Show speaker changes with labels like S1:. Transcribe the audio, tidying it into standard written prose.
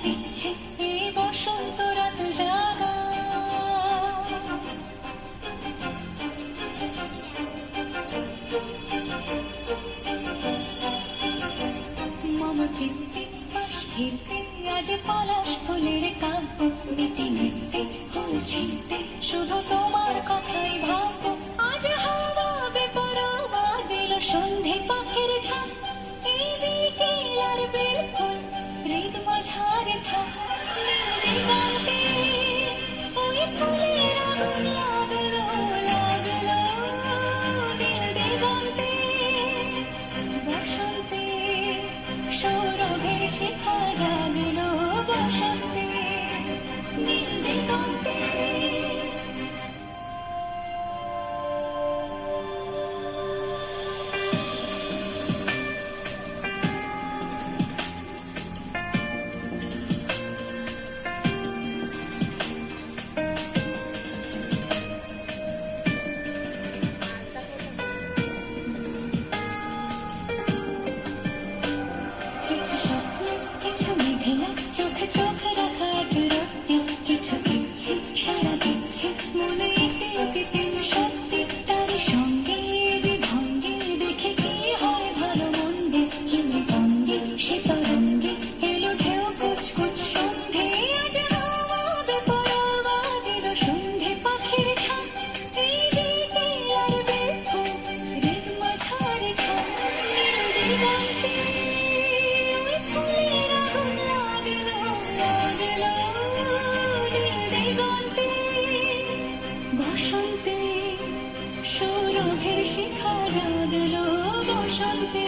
S1: দিচ্ছে এই বসন্ত রাত জাগা। মম চিত্তে পাশ ঘিরতে আজ পলাশ ফুলের কাব্য, নীতি নিত্যে ফুল ছিঁড়তে শুধু তোমার কথাই ভাববো। আজ হাওয়া বেপরোয়া দিল সন্ধে পাখির ঝাঁক, এই বিকেল আর বেলফুল হৃদ মাঝারে থাক। দিগন্তে ওই ফুলের আগুন লাগলো লাগলো, নীল দিগন্তে বসন্তে সৌরভের শিখা জাগলো। বসন্তে নীল দিগন্তে। কিছু স্বপ্ন কিছু মেঘলা, চোখে চোখ রাখা দূরত্বে, কিছু দিচ্ছি সারা দিচ্ছি মনে এতে অতীতের সত্যি। তারই সঙ্গে বিভঙ্গে দেখে কি হয় ভালো মন্দে, কিনে তঙ্গে সে তরঙ্গে এলো ঢেউ কুচকুচ সন্ধে। আজ হাওয়া বেপরোয়া দিল সন্ধে পাখির ঝাঁক, এই বিকেল আর বেলফুল হৃদ মাঝারে থাক। নীল দিগন্তে ওই ফুলের আগুন লাগলো লাগলো, নীল দিগন্তে বসন্তে সৌরভের শিখা জাগলো। বসন্তে